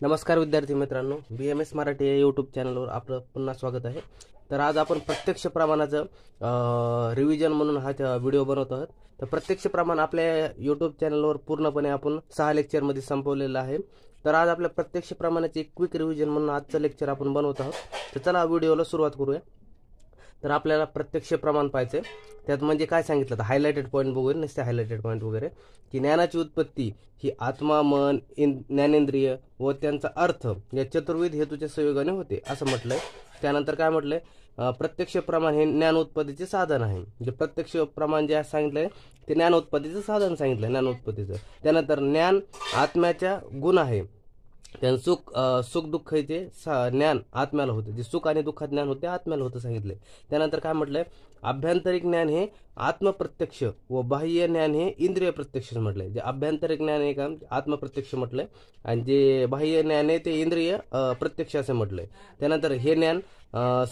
नमस्कार विद्यार्थी मित्रांनो, BMS मराठी या यूट्यूब चॅनलवर आपलं पुन्हा स्वागत आहे. तर आज आपण प्रत्यक्ष प्रमाणाचं रिव्हिजन म्हणून हा व्हिडिओ बनवत आहोत. तर प्रत्यक्ष प्रमाण आपल्या यूट्यूब चॅनलवर पूर्णपणे आपण 6 लेक्चरमध्ये संपवलेलं आहे. तर आज आपल्या प्रत्यक्ष प्रमाणाचे क्विक रिव्हिजन म्हणून आजचं लेक्चर आपण बनवत आहोत. तर चला व्हिडिओला सुरुवात करूया. तर आपल्याला प्रत्यक्ष प्रमाण पाहायचं त्यात म्हणजे काय सांगितलं तर हायलाइटेड पॉईंट बघूया, नसते हायलाइटेड पॉईंट वगैरे, की ज्ञानाची उत्पत्ती ही आत्मा, मन, ज्ञानेंद्रिय व त्यांचा अर्थ या चतुर्विध हेतूच्या संयोगाने होते असं म्हटलंय. त्यानंतर काय म्हटलंय, प्रत्यक्ष प्रमाण हे ज्ञान उत्पत्तीचे साधन आहे. म्हणजे प्रत्यक्ष प्रमाण जे सांगितलंय ते ज्ञान उत्पत्तीचं साधन सांगितलंय, ज्ञान उत्पत्तीचं. त्यानंतर ज्ञान आत्म्याच्या गुण आहे. त्यानं सुख दुःख हे ज्ञान आत्म्याला होते, जे सुख आणि दुःखात ज्ञान होते आत्म्याला होतं सांगितले. त्यानंतर काय म्हटलंय, आभ्यंतरिक ज्ञान हे आत्मप्रत्यक्ष व बाह्य ज्ञान हे इंद्रिय प्रत्यक्ष म्हटलंय. जे आभ्यंतरिक ज्ञान आहे का आत्मप्रत्यक्ष म्हटलंय आणि जे बाह्य ज्ञान आहे ते इंद्रिय प्रत्यक्ष असं म्हटलंय. त्यानंतर हे ज्ञान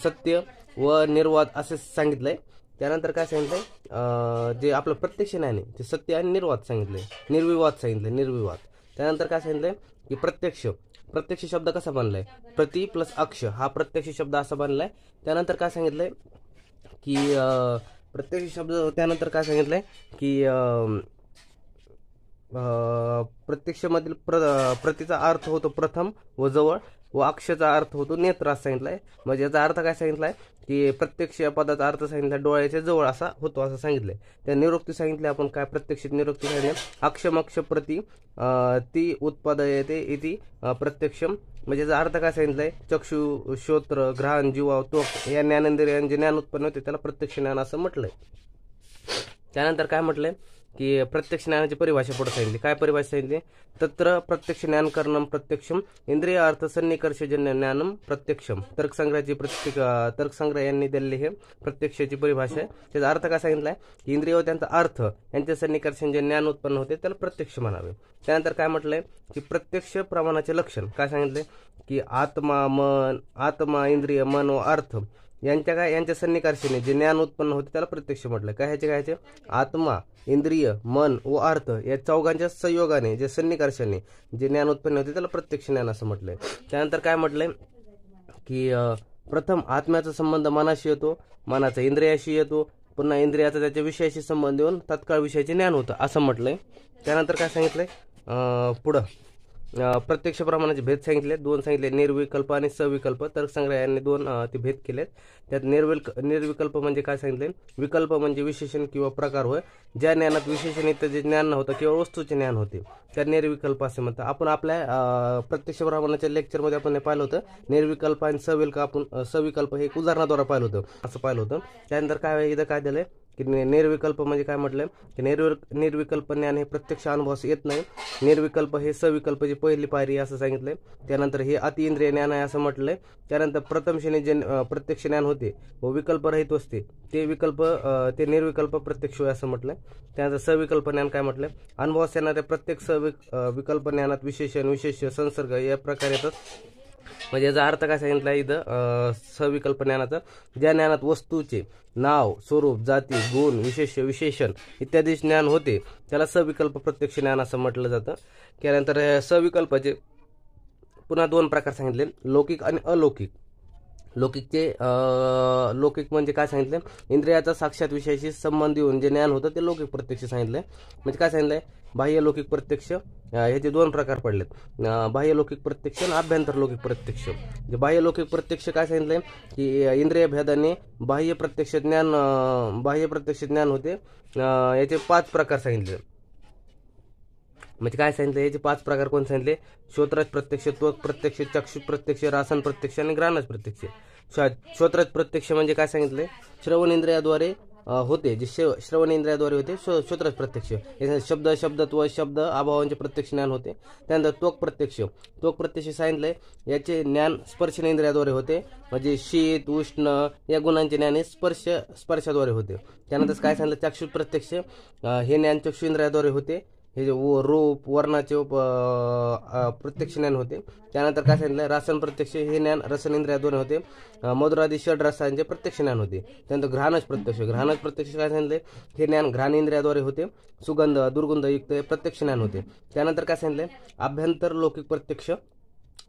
सत्य व निर्वाद असे सांगितलंय. त्यानंतर काय सांगितलंय, जे आपलं प्रत्यक्ष ज्ञान आहे ते सत्य आणि निर्वाद सांगितलंय, निर्विवाद सांगितलंय, निर्विवाद. त्यानंतर काय सांगितलंय की प्रत्यक्ष शब्द कसा बनलाय, प्रति प्लस अक्ष हा प्रत्यक्ष शब्द असा बनलाय. त्यानंतर काय सांगितलंय की प्रत्यक्ष शब्द, त्यानंतर काय सांगितलंय की प्रत्यक्षमधील प्रतीचा अर्थ होतो प्रथम व जवळ व अक्षचा अर्थ होतो नेत्र असं सांगितलंय. म्हणजे याचा अर्थ काय सांगितलाय की प्रत्यक्ष या पदाचा अर्थ सांगितला डोळ्याच्या जवळ असा होतो असं सांगितलंय. त्या निरुक्ती सांगितली आपण, काय प्रत्यक्ष निरुक्ती सांगितली, अक्षमक्ष प्रति ती उत्पादयते इति प्रत्यक्षम. म्हणजे याचा अर्थ काय सांगितलंय, चक्षु, श्रोत्र, घ्राण, जीवा, त्वक या ज्ञानेंद्रियांचे ज्ञान उत्पन्न होते त्याला प्रत्यक्ष ज्ञान असं म्हटलंय. त्यानंतर काय म्हटलंय की प्रत्यक्ष ज्ञानाची परिभाषा पुढे सांगितली. काय परिभाषा सांगितली, तत्र प्रत्यक्ष ज्ञान करणं प्रत्यक्षम इंद्रिय अर्थ सन्निकर्षजन्य ज्ञानम प्रत्यक्षम. तर्कसंग्रह यांनी दिलेली हे प्रत्यक्षाची परिभाषा आहे. त्याचा अर्थ काय सांगितलाय की इंद्रिय व त्यांचा अर्थ यांच्या सन्निकर्षण जे ज्ञान उत्पन्न होते त्याला प्रत्यक्ष म्हणावे. त्यानंतर काय म्हटलंय की प्रत्यक्ष प्रमाणाचे लक्षण काय सांगितले की आत्मा, इंद्रिय, मन व अर्थ यांच्या सन्निकर्षाने जे ज्ञान उत्पन्न होते त्याला प्रत्यक्ष म्हटलं. काय ह्याचे आत्मा, इंद्रिय, मन व अर्थ या चौघांच्या संयोगाने जे सन्निकर्षाने जे ज्ञान उत्पन्न होते त्याला प्रत्यक्ष ज्ञान असं म्हटलंय. त्यानंतर काय म्हटलंय की प्रथम आत्म्याचा संबंध मनाशी येतो, मनाचा इंद्रियाशी येतो, पुन्हा इंद्रियाचा त्याच्या विषयाशी संबंध येऊन तत्काळ विषयाचे ज्ञान होतं असं म्हटलंय. त्यानंतर काय सांगितलंय पुढं प्रत्यक्ष प्रमाणाचे भेद सांगितले, 2 सांगितले, निर्विकल्प आणि सविकल्प. तर्कसंग्रह यांनी 2 ते भेद केलेत. त्यात निर्विकल्प म्हणजे काय सांगितले, विकल्प म्हणजे विशेषण किंवा प्रकार होय, ज्या ज्ञानात विशेषण इत्यादी ज्ञान नव्हतं किंवा वस्तूचे ज्ञान होते त्या निर्विकल्प असे म्हणतात. आपण आपल्या प्रत्यक्ष प्रमाणाच्या लेक्चरमध्ये आपण पाहिलं होतं निर्विकल्प आणि सविकल्प हे एक उदाहरणाद्वारे पाहिलं होतं, असं पाहिलं होतं. त्यानंतर काय इथं काय दिलंय की निर्विकल्प म्हणजे काय म्हटलंय की निर्विकल्प ज्ञान हे प्रत्यक्ष अनुभवास येत नाही. निर्विकल्प हे सविकल्पची पहिली पायरी असं सांगितलंय. त्यानंतर हे अतिइंद्रिय ज्ञान आहे असं म्हटलंय. त्यानंतर प्रथम श्रेणी जे प्रत्यक्ष ज्ञान होते व विकल्परहित असते ते निर्विकल्प प्रत्यक्ष होय असं म्हटलंय. त्यानंतर सविकल्प ज्ञान काय म्हटलंय, अनुभवास येणाऱ्या प्रत्येक विकल्प ज्ञानात विशेष संसर्ग या प्रकारे येतात. म्हणजे याचा अर्थ काय सांगितला इथं सविकल्प ज्ञानाचा, ज्या ज्ञानात वस्तूचे नाव, स्वरूप, जाती, गुण, विशेषण इत्यादी ज्ञान होते त्याला सविकल्प प्रत्यक्ष ज्ञान असं म्हटलं जातं. त्यानंतर सविकल्पाचे पुन्हा 2 प्रकार सांगितले, लौकिक आणि अलौकिक. लौकिक म्हणजे काय सांगितलं, इंद्रियाचा साक्षात विषयाशी संबंध येऊन जे ज्ञान होतं ते लौकिक प्रत्यक्ष सांगितलंय. म्हणजे काय सांगितलंय, बाह्य लौकिक प्रत्यक्ष ह्याचे 2 प्रकार पडलेत, बाह्य लौकिक प्रत्यक्ष आणि आभ्यंतर लौकिक प्रत्यक्ष. जे बाह्य लौकिक प्रत्यक्ष काय सांगितलंय की इंद्रिय भेदाने बाह्य प्रत्यक्ष ज्ञान होते. याचे 5 प्रकार सांगितले. म्हणजे काय सांगितलं, याचे 5 प्रकार कोण सांगितले, श्रोत्रज प्रत्यक्ष, त्वक प्रत्यक्ष, चक्षु प्रत्यक्ष, रासन प्रत्यक्ष आणि घ्राणज प्रत्यक्ष. श्रोत्रज प्रत्यक्ष म्हणजे काय सांगितले, श्रवण इंद्रियाद्वारे होते, जे श्रवण इंद्रियाद्वारे होते श्रोत्रज प्रत्यक्ष. शब्दत्व, शब्द अभावांचे प्रत्यक्ष ज्ञान होते. त्यानंतर त्वक प्रत्यक्ष सांगितलंय, याचे ज्ञान स्पर्श इंद्रियाद्वारे होते, म्हणजे शीत, उष्ण या गुणांचे ज्ञान हे स्पर्शाद्वारे होते. त्यानंतर काय सांगितलं, चक्षु प्रत्यक्ष हे ज्ञान चक्षु इंद्रियाद्वारे होते, हे रूप वर्णाचे प्रत्यक्ष ज्ञान होते. त्यानंतर काय सांगितलं, रासन प्रत्यक्ष हे ज्ञान रसन इंद्रियाद्वारे होते, मधुरादी षड रसांचे प्रत्यक्ष ज्ञान होते. त्यानंतर घ्राणज प्रत्यक्ष काय सांगितले, हे ज्ञान घ्राण इंद्रियाद्वारे होते, सुगंध दुर्गंध युक्त प्रत्यक्ष ज्ञान होते. त्यानंतर काय सांगितले, आभ्यंतर लौकिक प्रत्यक्ष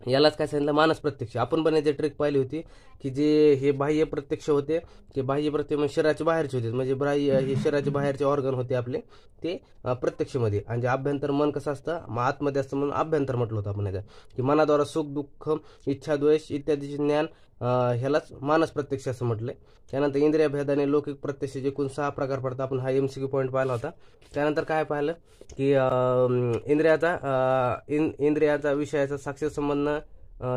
यालाच काय सांगितलं, मानस प्रत्यक्ष. आपण पण याची ट्रिक पाहिली होती की जे हे बाह्य प्रत्यक्ष होते, ते बाह्य प्रत्यक्ष म्हणजे शरीराच्या बाहेरचे होते, म्हणजे बाह्य हे शरीराच्या बाहेरचे ऑर्गन होते आपले, ते प्रत्यक्षमध्ये. आणि जे अभ्यंतर मन कसं असतं, मग आतमध्ये असतं म्हणून अभ्यंतर म्हटलं होतं आपण याचं, की मनाद्वारा सुख दुःख इच्छा द्वेष इत्यादीचे ज्ञान ह्यालाच मानस प्रत्यक्ष असं म्हटलंय. त्यानंतर इंद्रिय भेदाने लौकिक प्रत्यक्षाचे एकूण 6 प्रकार पडतात. आपण हा MCQ पॉईंट पाहिला होता. त्यानंतर काय पाहिलं की इंद्रियाचा विषयाचा साक्षी संबंध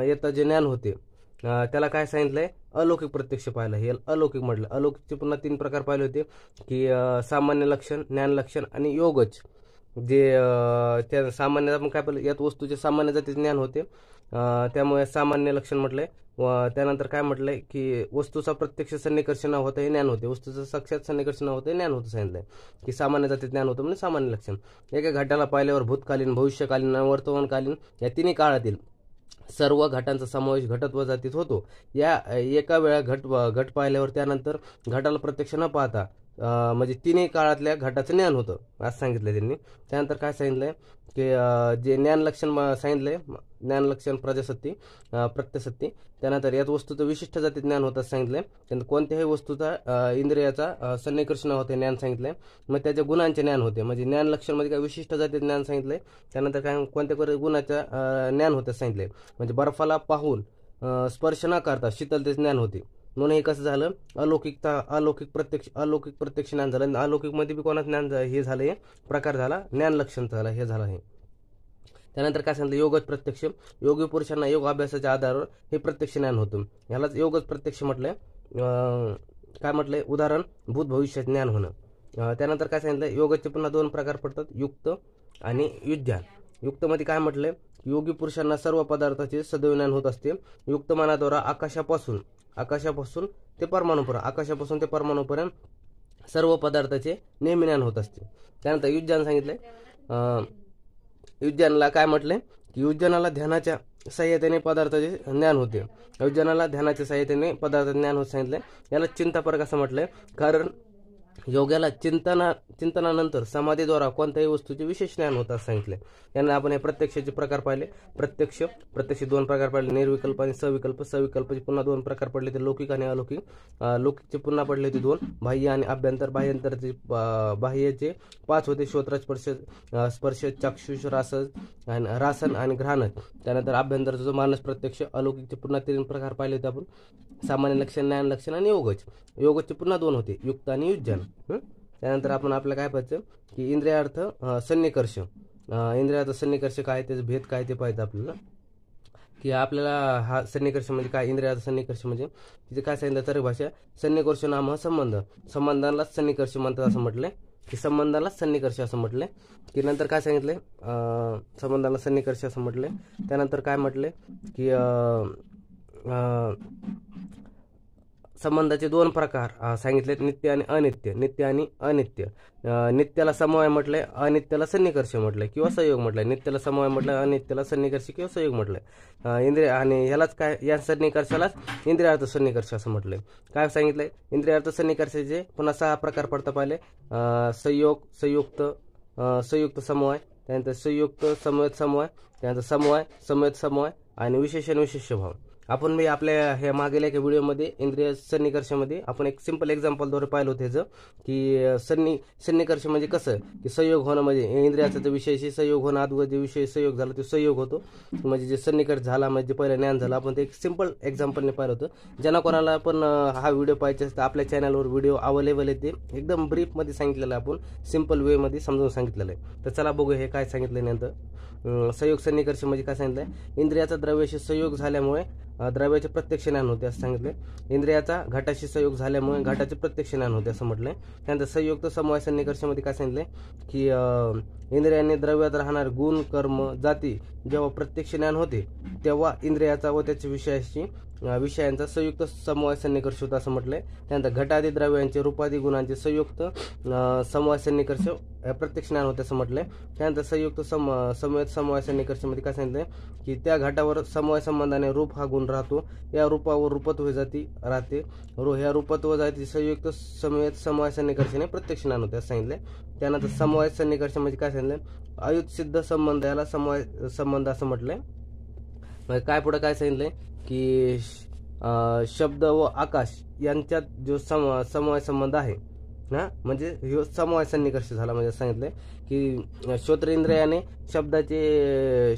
येतं जे ज्ञान होते, त्याला काय सांगितलंय, अलौकिक प्रत्यक्ष पाहिलं. हे अलौकिक म्हटलं. अलौकिकचे पुन्हा 3 प्रकार पाहिले होते की सामान्य लक्षण, ज्ञान लक्षण आणि योगच. जे त्या सामान्य आपण काय पाहिलं, यात वस्तूचे सामान्य जातीचे ज्ञान होते, त्यामुळे सामान्य लक्षण म्हटलंय. व त्यानंतर काय म्हटलंय की वस्तूचा प्रत्यक्ष सन्निकर्ष न होतं हे ज्ञान होते, वस्तूचं साक्षात सन्निकर्ष न होतं हे ज्ञान होतं. सांगितलंय की सामान्य जातीत ज्ञान होतं म्हणजे सामान्य लक्षण. एका घटाला पाहिल्यावर भूतकालीन, भविष्यकालीन आणि वर्तमानकालीन या तिन्ही काळातील सर्व घटांचा समावेश घटत्व जातीत होतो. या एका वेळा घट पाहिल्यावर त्यानंतर घटाला प्रत्यक्ष न पाहता म्हणजे तिन्ही काळातल्या घटाचं ज्ञान होतं असं सांगितलं त्यांनी. त्यानंतर काय सांगितलंय की जे ज्ञान लक्षण सांगितलंय, ज्ञान लक्षण प्रत्यसत्ती. त्यानंतर यात वस्तूचं विशिष्ट जाती ज्ञान होतं सांगितलंय. त्यानंतर कोणत्याही वस्तूचा इंद्रियाचा सन्निकर्ष न होते ज्ञान सांगितलंय. मग त्याच्या गुणांचे ज्ञान होते, म्हणजे ज्ञान लक्षणमध्ये काय विशिष्ट जाती ज्ञान सांगितलंय. त्यानंतर काय कोणत्या गुणाच्या ज्ञान होतं सांगितलंय, म्हणजे बर्फाला पाहून स्पर्श न करता शीतलतेचे ज्ञान होते. म्हणून हे कसं झालं, अलौकिक प्रत्यक्ष ज्ञान झालं. अलौकिक मध्ये बी कोणाचं ज्ञान हे झालं, हे प्रकार झाला, ज्ञान लक्षण झाला, हे झालं हे. त्यानंतर काय सांगितलं, योगच प्रत्यक्ष. योगी पुरुषांना योग अभ्यासाच्या आधारावर हे प्रत्यक्ष ज्ञान होतं, ह्यालाच योगच प्रत्यक्ष म्हटलंय. काय म्हटलंय, उदाहरण भूत भविष्यात ज्ञान होणं. त्यानंतर काय सांगितलं, योगाचे पुन्हा 2 प्रकार पडतात, युक्त आणि युज्ञान. युक्तमध्ये काय म्हटलंय, योगी पुरुषांना सर्व पदार्थाचे सदैव ज्ञान होत असते. युक्त मनाद्वारा आकाशापासून ते परमाणूपर्यंत सर्व पदार्थाचे नेहमी ज्ञान होत असते. त्यानंतर युज्ञान सांगितलंय. युज्ञानाला काय म्हटलंय की युज्ञानाला ध्यानाच्या सहाय्यतेने पदार्थाचे ज्ञान होते. युज्ञानाला ध्यानाच्या सहाय्यतेने पदार्थाचे ज्ञान होत सांगितलंय. याला चिंतापरक असं म्हटलंय, कारण योग्याला चिंतनानंतर समाधीद्वारा कोणत्याही वस्तूचे विशेष ज्ञान होत असं सांगितले. यांना आपण हे प्रत्यक्षाचे प्रकार पाहिले. प्रत्यक्ष 2 प्रकार पाहिले, निर्विकल्प आणि सविकल्प. सविकल्पचे पुन्हा 2 प्रकार पडले, ते लौकिक आणि अलौकिक. लौकिकचे पुन्हा पडले होते 2, बाह्य आणि अभ्यंतर. बाह्यचे 5 होते, श्रोत्र, स्पर्श, चाक्षुष, रासन आणि घ्राण. त्यानंतर अभ्यंतरचा जो मानस प्रत्यक्ष. अलौकिकचे पुन्हा 3 प्रकार पाहिले होते आपण, सामान्य लक्षण, ज्ञान लक्षण आणि योगचे पुन्हा 2 होते, युक्त आणि युज्ञान. त्यानंतर आपण आपल्याला काय पाहायचं की इंद्रियार्थ सन्निकर्ष. इंद्रियार्थ सन्निकर्ष काय, त्याचा भेद काय ते पाहायचं आपल्याला. की आपल्याला हा सन्निकर्ष म्हणजे काय, इंद्रियार्थ सन्निकर्ष म्हणजे तिथे काय सांगितलं, तर भाषा सन्निकर्ष नाम संबंध, संबंधालाच सन्निकर्ष म्हणतात असं म्हटलंय, की संबंधालाच सन्निकर्ष असं म्हटलंय. की नंतर काय सांगितलंय, संबंधाला सन्निकर्ष असं म्हटलंय. त्यानंतर काय म्हटलंय की संबंधाचे 2 प्रकार सांगितलेत, नित्य आणि अनित्य. नित्याला समवाय म्हटलंय, अनित्याला सन्निकर्ष म्हटलंय किंवा संयोग म्हटलंय. नित्याला समवाय म्हटलंय, अनित्याला सन्निकर्ष किंवा संयोग म्हटलंय. इंद्रिय आणि ह्यालाच काय, या सन्निकर्षालाच इंद्रियार्थ सन्निकर्ष असं म्हटलंय. काय सांगितलंय, इंद्रियार्थ सन्निकर्षाचे पुन्हा 6 प्रकार पडता पाहिले. संयोग, संयुक्त समवाय, त्यानंतर संयुक्त समवेत समवाय, त्यानंतर समवेत समवाय आणि विशेष भाव. आपण मी आपल्या ह्या मागील एका व्हिडिओमध्ये इंद्रिय सन्निकर्षामध्ये आपण एक सिंपल एक्झाम्पलद्वारे पाहिलं होतं ह्याचं, की सन्निकर्ष म्हणजे कसं, की संयोग होणं म्हणजे इंद्रियाचा विषयाशी संयोग होणं, अगोदर जे विषय संयोग झाला तो संयोग होतो, म्हणजे जे सन्निकर्ष झाला म्हणजे पहिलं ज्ञान झालं. आपण ते एक सिंपल एक्झाम्पलने पाहिलं होतं. ज्यांना कोणाला पण हा व्हिडिओ पाहिजे असता आपल्या चॅनलवर व्हिडिओ अवेलेबल आहे, ते एकदम ब्रीफमध्ये सांगितलेलं आहे, आपण सिंपल वेमध्ये समजून सांगितलेलं आहे. तर चला बघू हे काय सांगितलं. नंतर संयोग सन्निकर्ष म्हणजे काय सांगितलंय, इंद्रियाचा द्रव्याशी संयोग झाल्यामुळे द्रव्याचे प्रत्यक्ष ज्ञान होते असं सांगितले. इंद्रियाचा घटाशी संयोग झाल्यामुळे घटाचे प्रत्यक्ष ज्ञान होते असं म्हटलंय. त्यानंतर संयुक्त समवाय सन्निकर्षामध्ये काय सांगितलंय की इंद्रियाने द्रव्यात राहणारे गुण, कर्म, जाती जेव्हा प्रत्यक्ष ज्ञान होते तेव्हा इंद्रियाचा व त्याच्या विषयांचा संयुक्त समवाय सन्निकर्ष होता असं म्हटलंय. त्यानंतर घटादी द्रव्यांचे, रूपादी गुणांचे संयुक्त समवाय सन्निकर्ष प्रत्यक्ष ज्ञान होते असं म्हटलंय. त्यानंतर संयुक्त समवेत समवाय सन्निकर्षामध्ये काय सांगितलंय की त्या घटावर समवाय संबंधाने रूप हा गुण राहतो, या रूपावर रूपत्व जाती राहते, ह्या रूपत्व जाती संयुक्त समवेत समवाय सन्निकर्षाने प्रत्यक्ष ज्ञान होते असं सांगितलंय. त्यानंतर समवाय सन्निकर्ष म्हणजे काय सांगितलंय, अयुत सिद्ध संबंध, याला समवाय संबंध असं म्हटलंय. म्हणजे काय पुढे काय सांगितलंय की शब्द व आकाश यांच्यात जो समवाय संबंध आहे ना, म्हणजे ह्यो समवाय सन्निकर्ष झाला. म्हणजे सांगितलंय की श्रोत्रेंद्रियाने शब्दाचे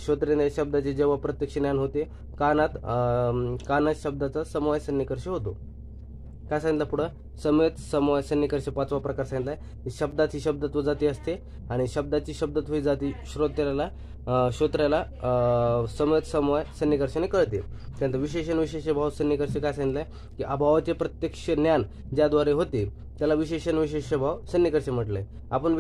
जेव्हा प्रत्यक्ष ज्ञान होते, कानात शब्दाचा समवाय सन्निकर्ष होतो. काय सांगितलं पुढं, समवाय सन्निकर्ष पाचवा प्रकार सांगितलाय. शब्दाची शब्दत्व जाती असते आणि शब्दाची शब्दत्व जाती श्रोत्याला समवाय सन्निकर्षाने कळते. त्यानंतर विशेष भाव सन्निकर्ष काय सांगितलंय की अभावाचे प्रत्यक्ष ज्ञान ज्याद्वारे होते त्याला विशेष भाव सन्निकर्ष म्हटलंय. आपण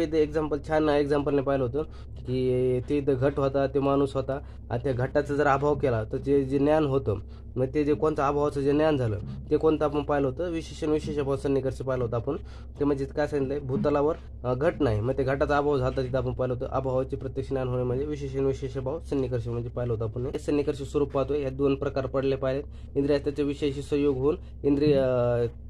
छान एक्झाम्पलने पाहिलं होतं की ते घट होता, ते माणूस होता आणि त्या घटाचा जर अभाव केला तर ते जे ज्ञान होतं, मग ते जे कोणतं अभावाचं जे ज्ञान झालं ते कोणतं आपण पाहिलं होतं, विशेष भाव सन्निकर्ष पाहिलं होतं आपण. ते म्हणजे काय सांगितलंय, भूतलावर घट नाही, मग ते घटाचा अभाव झाला तिथं आपण पाहिलं होतं. अभावाचे प्रत्यक्ष ज्ञान होणे म्हणजे विशेष भाव सन्निकर्ष म्हणजे पाहिलं होतं आपण. सन्निकर्ष स्वरूप पाहतोय, या दोन प्रकार पडले पाहिजेत. इंद्रियाच्या विषयाशी संयोग होऊन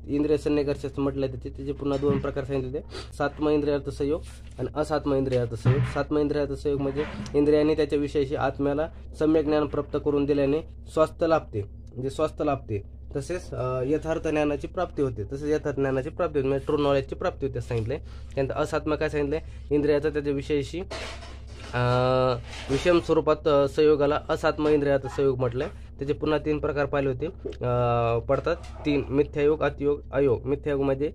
इंद्रिय सन्निकर्ष म्हटलंय त्याचे पुन्हा दोन प्रकार सांगितले होते, सात्म इंद्रियार्थ संयोग आणि असात्म इंद्रियार्थ संयोग. सात्म इंद्रियार्थ संयोग म्हणजे इंद्रियाने त्याच्या विषयाशी आत्म्याला सम्यक ज्ञान प्राप्त करून दिल्याने स्वास्थ्य लाभते, तसेच यथार्थ ज्ञानाची प्राप्ती होते, म्हणजे ट्रू नॉलेजची प्राप्ती होते सांगितले. त्यानंतर असात्म काय सांगितले, इंद्रियाचा त्याच्या विषयाशी विषम स्वरूपात संयोगाला असात्म इंद्रियात संयोग म्हटलंय. त्याचे पुन्हा तीन प्रकार पाहिले होते पडतात, तीन: मिथ्यायोग, अतियोग, अयोग. मिथ्यायोग म्हणजे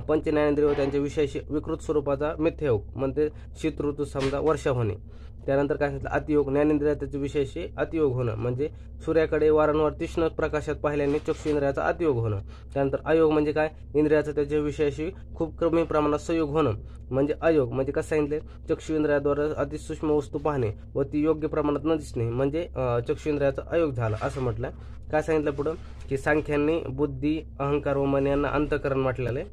पंच ज्ञानेंद्रिय व त्यांच्या विषयाशी विकृत स्वरूपाचा मिथ्यायोग, म्हणजे शीत ऋतू समजा वर्षा होणे. त्यानंतर काय सांगितलं, अतियोग, ज्ञानेंद्रिय त्याच्या विषयाशी अतियोग होणं, म्हणजे सूर्याकडे वारंवार तीक्ष्ण प्रकाशात पाहिल्याने चक्षु इंद्रियाचा अतियोग होणं. त्यानंतर अयोग म्हणजे काय, इंद्रियाचा त्याच्या विषयाशी खूप कमी प्रमाणात संयोग होणं, म्हणजे अयोग. म्हणजे कसं सांगितले, चक्षु इंद्रियाद्वारे अतिसूक्ष्म वस्तू पाहणे व ती योग्य प्रमाणात न दिसणे, म्हणजे चक्षु इंद्रियाचा अयोग झाला असं म्हटलं. काय सांगितलं पुढं की सांख्यांनी बुद्धी, अहंकार व मन यांना अंतःकरण म्हटलेलं आहे.